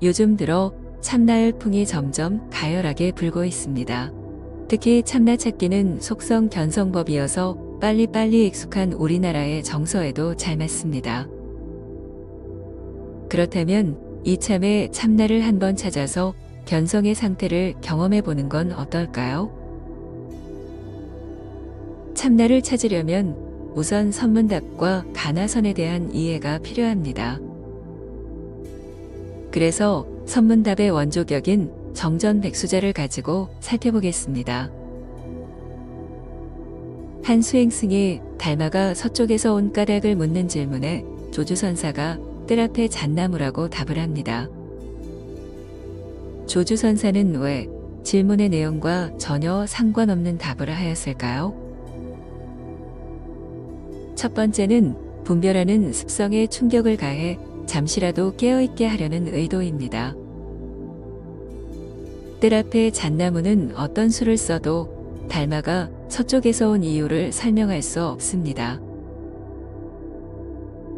요즘 들어 참나 열풍이 점점 가열하게 불고 있습니다. 특히 참나 찾기는 속성 견성법이어서 빨리빨리 익숙한 우리나라의 정서에도 잘 맞습니다. 그렇다면 이참에 참나를 한번 찾아서 견성의 상태를 경험해 보는 건 어떨까요? 참나를 찾으려면 우선 선문답과 가나선에 대한 이해가 필요합니다. 그래서 선문답의 원조격인 정전백수자를 가지고 살펴보겠습니다. 한 수행승이 달마가 서쪽에서 온 까닭을 묻는 질문에 조주선사가 뜰 앞에 잣나무라고 답을 합니다. 조주선사는 왜 질문의 내용과 전혀 상관없는 답을 하였을까요? 첫 번째는 분별하는 습성에 충격을 가해 잠시라도 깨어있게 하려는 의도입니다. 뜰 앞에 잣나무는 어떤 수를 써도 달마가 서쪽에서 온 이유를 설명할 수 없습니다.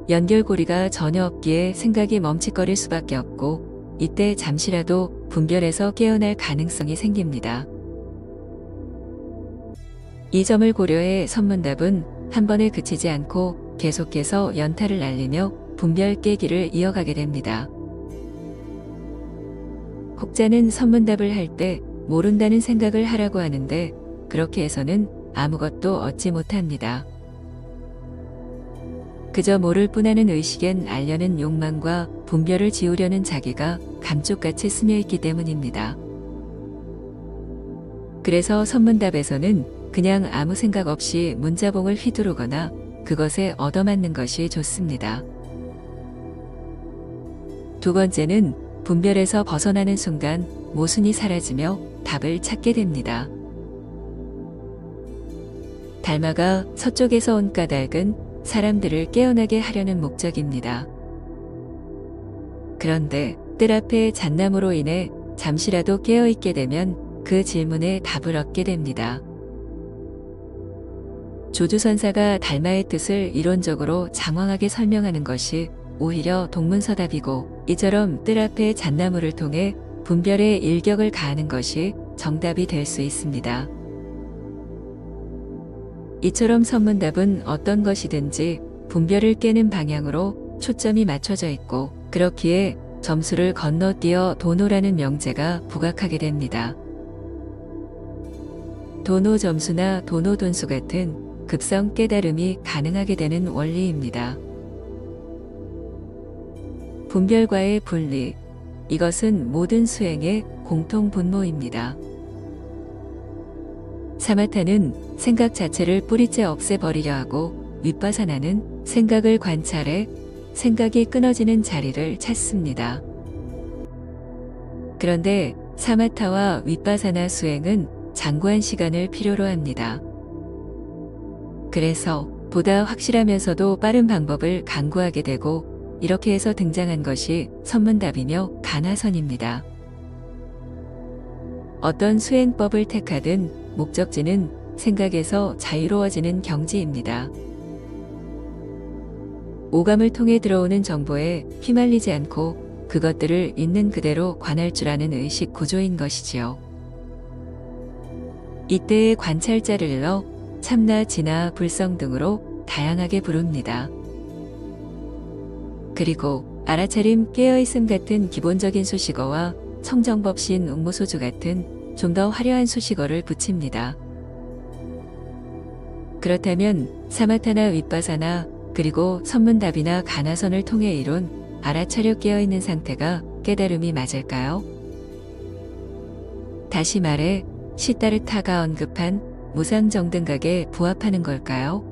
연결고리가 전혀 없기에 생각이 멈칫거릴 수밖에 없고 이때 잠시라도 분별해서 깨어날 가능성이 생깁니다. 이 점을 고려해 선문답은 한 번에 그치지 않고 계속해서 연타를 날리며 분별 깨기를 이어가게 됩니다. 혹자는 선문답을 할 때 모른다는 생각을 하라고 하는데 그렇게 해서는 아무것도 얻지 못합니다. 그저 모를 뿐하는 의식엔 알려는 욕망과 분별을 지우려는 자기가 감쪽같이 스며있기 때문입니다. 그래서 선문답에서는 그냥 아무 생각 없이 문자봉을 휘두르거나 그것에 얻어맞는 것이 좋습니다. 두 번째는 분별에서 벗어나는 순간 모순이 사라지며 답을 찾게 됩니다. 달마가 서쪽에서 온 까닭은 사람들을 깨어나게 하려는 목적입니다. 그런데 뜰 앞에 잣나무로 인해 잠시라도 깨어있게 되면 그 질문에 답을 얻게 됩니다. 조주선사가 달마의 뜻을 이론적으로 장황하게 설명하는 것이 오히려 동문서답이고 이처럼 뜰 앞에 잣나무를 통해 분별의 일격을 가하는 것이 정답이 될 수 있습니다. 이처럼 선문답은 어떤 것이든지 분별을 깨는 방향으로 초점이 맞춰져 있고 그렇기에 점수를 건너뛰어 도노라는 명제가 부각하게 됩니다. 도노 점수나 도노 돈수 같은 급성 깨달음이 가능하게 되는 원리입니다. 분별과의 분리, 이것은 모든 수행의 공통 분모입니다. 사마타는 생각 자체를 뿌리째 없애버리려 하고 윗바사나는 생각을 관찰해 생각이 끊어지는 자리를 찾습니다. 그런데 사마타와 윗바사나 수행은 장구한 시간을 필요로 합니다. 그래서 보다 확실하면서도 빠른 방법을 강구하게 되고 이렇게 해서 등장한 것이 선문답이며 가나선입니다. 어떤 수행법을 택하든 목적지는 생각에서 자유로워지는 경지입니다. 오감을 통해 들어오는 정보에 휘말리지 않고 그것들을 있는 그대로 관할 줄 아는 의식 구조인 것이지요. 이때의 관찰자를 넣어 참나, 진화, 불성 등으로 다양하게 부릅니다. 그리고 알아차림, 깨어있음 같은 기본적인 수식어와 청정법신, 웅무소주 같은 좀 더 화려한 수식어를 붙입니다. 그렇다면 사마타나 윗바사나 그리고 선문답이나 가나선을 통해 이룬 알아차려 깨어있는 상태가 깨달음이 맞을까요? 다시 말해 시타르타가 언급한 무상정등각에 부합하는 걸까요?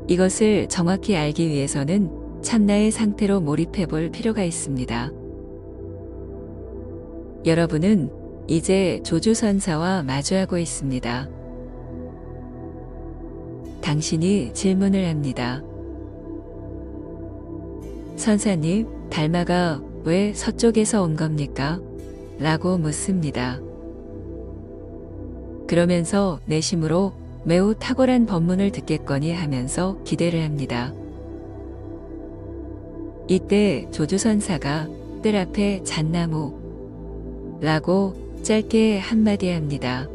이것을 정확히 알기 위해서는 참나의 상태로 몰입해 볼 필요가 있습니다. 여러분은 이제 조주선사와 마주하고 있습니다. 당신이 질문을 합니다. 선사님, 달마가 왜 서쪽에서 온 겁니까? 라고 묻습니다. 그러면서 내심으로 매우 탁월한 법문을 듣겠거니 하면서 기대를 합니다. 이때 조주선사가 뜰 앞에 잣나무 라고 짧게 한마디 합니다.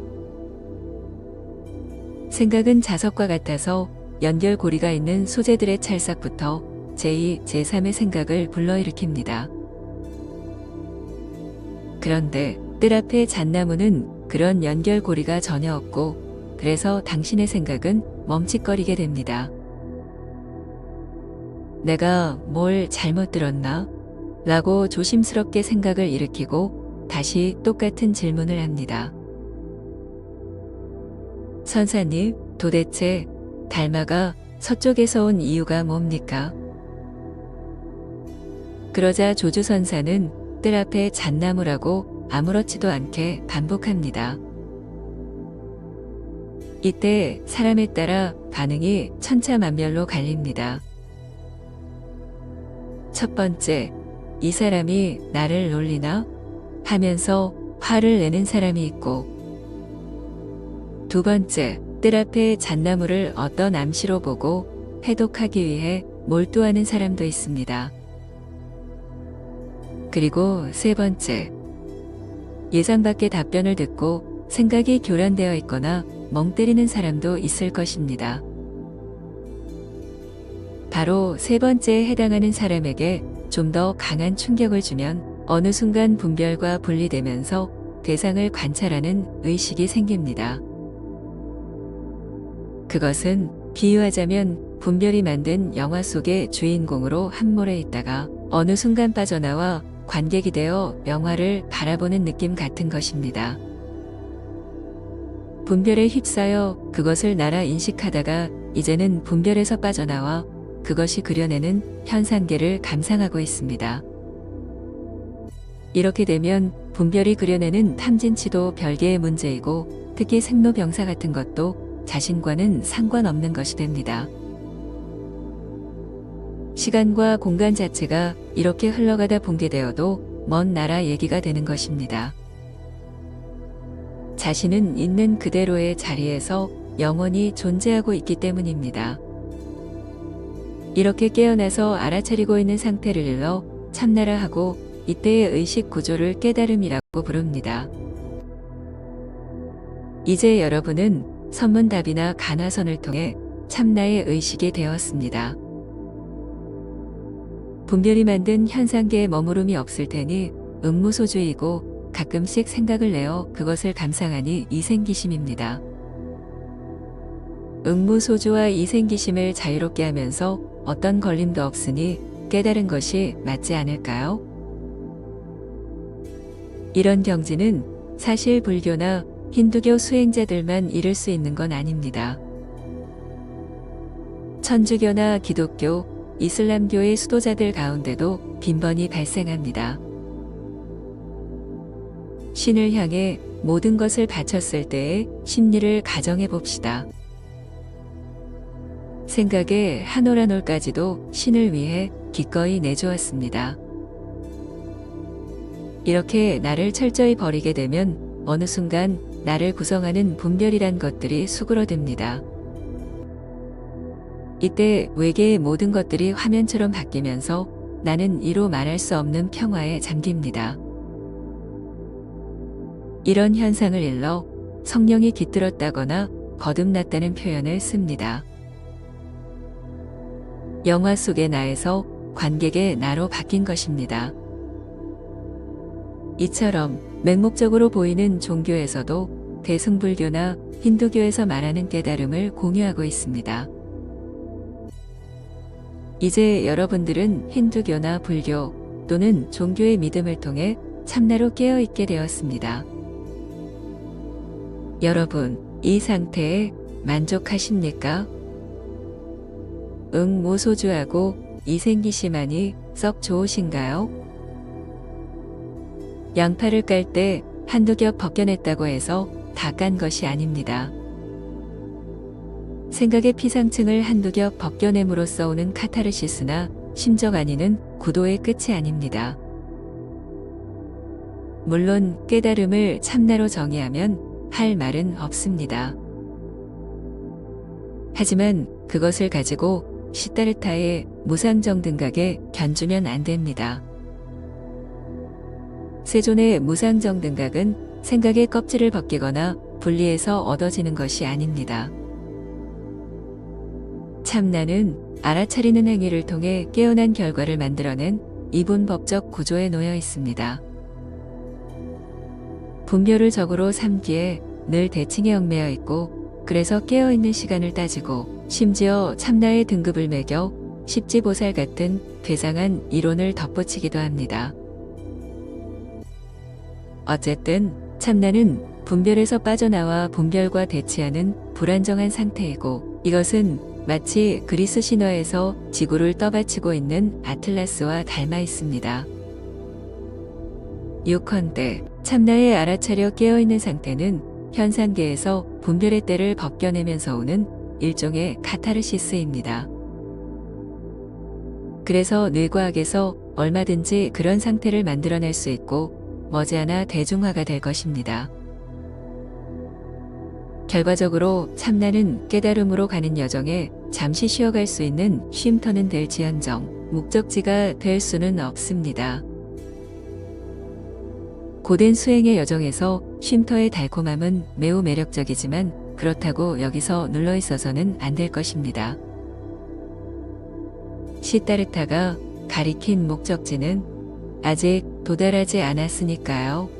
생각은 자석과 같아서 연결고리가 있는 소재들의 찰싹부터 제2, 제3의 생각을 불러일으킵니다. 그런데 뜰 앞의 잣나무는 그런 연결고리가 전혀 없고 그래서 당신의 생각은 멈칫거리게 됩니다. 내가 뭘 잘못 들었나? 라고 조심스럽게 생각을 일으키고 다시 똑같은 질문을 합니다. 선사님, 도대체 달마가 서쪽에서 온 이유가 뭡니까? 그러자 조주선사는 뜰 앞에 잣나무라고 아무렇지도 않게 반복합니다. 이때 사람에 따라 반응이 천차만별로 갈립니다. 첫 번째, 이 사람이 나를 놀리나? 하면서 화를 내는 사람이 있고, 두 번째, 뜰 앞에 잣나무를 어떤 암시로 보고 해독하기 위해 몰두하는 사람도 있습니다. 그리고 세 번째, 예상 밖의 답변을 듣고 생각이 교란되어 있거나 멍 때리는 사람도 있을 것입니다. 바로 세 번째에 해당하는 사람에게 좀 더 강한 충격을 주면 어느 순간 분별과 분리되면서 대상을 관찰하는 의식이 생깁니다. 그것은 비유하자면 분별이 만든 영화 속의 주인공으로 함몰해 있다가 어느 순간 빠져나와 관객이 되어 영화를 바라보는 느낌 같은 것입니다. 분별에 휩싸여 그것을 나라 인식하다가 이제는 분별에서 빠져나와 그것이 그려내는 현상계를 감상하고 있습니다. 이렇게 되면 분별이 그려내는 탐진치도 별개의 문제이고 특히 생로병사 같은 것도 자신과는 상관없는 것이 됩니다. 시간과 공간 자체가 이렇게 흘러가다 붕괴되어도 먼 나라 얘기가 되는 것입니다. 자신은 있는 그대로의 자리에서 영원히 존재하고 있기 때문입니다. 이렇게 깨어나서 알아차리고 있는 상태를 일러 참나라하고 이때의 의식 구조를 깨달음이라고 부릅니다. 이제 여러분은 선문답이나 간화선을 통해 참나의 의식이 되었습니다. 분별이 만든 현상계에 머무름이 없을 테니 음무소주이고 가끔씩 생각을 내어 그것을 감상하니 이생기심입니다. 음무소주와 이생기심을 자유롭게 하면서 어떤 걸림도 없으니 깨달은 것이 맞지 않을까요? 이런 경지는 사실 불교나 힌두교 수행자들만 이룰 수 있는 건 아닙니다. 천주교나 기독교, 이슬람교의 수도자들 가운데도 빈번히 발생합니다. 신을 향해 모든 것을 바쳤을 때의 심리를 가정해 봅시다. 생각의 한 올 한 올까지도 신을 위해 기꺼이 내주었습니다. 이렇게 나를 철저히 버리게 되면 어느 순간 나를 구성하는 분별이란 것들이 수그러듭니다. 이때 외계의 모든 것들이 화면처럼 바뀌면서 나는 이로 말할 수 없는 평화에 잠깁니다. 이런 현상을 일러 성령이 깃들었다거나 거듭났다는 표현을 씁니다. 영화 속의 나에서 관객의 나로 바뀐 것입니다. 이처럼 맹목적으로 보이는 종교에서도 대승불교나 힌두교에서 말하는 깨달음을 공유하고 있습니다. 이제 여러분들은 힌두교나 불교 또는 종교의 믿음을 통해 참나로 깨어있게 되었습니다. 여러분, 이 상태에 만족하십니까? 무소주하고 이생기심하니 썩 좋으신가요? 양파를 깔 때 한두 겹 벗겨냈다고 해서 다 깐 것이 아닙니다. 생각의 피상층을 한두 겹 벗겨냄으로써 오는 카타르시스나 심적 안위는 구도의 끝이 아닙니다. 물론 깨달음을 참나로 정의하면 할 말은 없습니다. 하지만 그것을 가지고 시다르타의 무상정등각에 견주면 안 됩니다. 세존의 무상정등각은 생각의 껍질을 벗기거나 분리해서 얻어지는 것이 아닙니다. 참나는 알아차리는 행위를 통해 깨어난 결과를 만들어낸 이분법적 구조에 놓여 있습니다. 분별을 적으로 삼기에 늘 대칭에 얽매여 있고, 그래서 깨어있는 시간을 따지고 심지어 참나의 등급을 매겨 십지보살 같은 괴상한 이론을 덧붙이기도 합니다. 어쨌든 참나는 분별에서 빠져나와 분별과 대치하는 불안정한 상태이고, 이것은 마치 그리스 신화에서 지구를 떠받치고 있는 아틀라스와 닮아 있습니다. 요컨대 참나에 알아차려 깨어있는 상태는 현상계에서 분별의 때를 벗겨내면서 오는 일종의 카타르시스입니다. 그래서 뇌과학에서 얼마든지 그런 상태를 만들어낼 수 있고 머지않아 대중화가 될 것입니다. 결과적으로 참나는 깨달음으로 가는 여정에 잠시 쉬어갈 수 있는 쉼터는 될지언정 목적지가 될 수는 없습니다. 고된 수행의 여정에서 쉼터의 달콤함은 매우 매력적이지만 그렇다고 여기서 눌러있어서는 안 될 것입니다. 시다르타가 가리킨 목적지는 아직 도달하지 않았으니까요.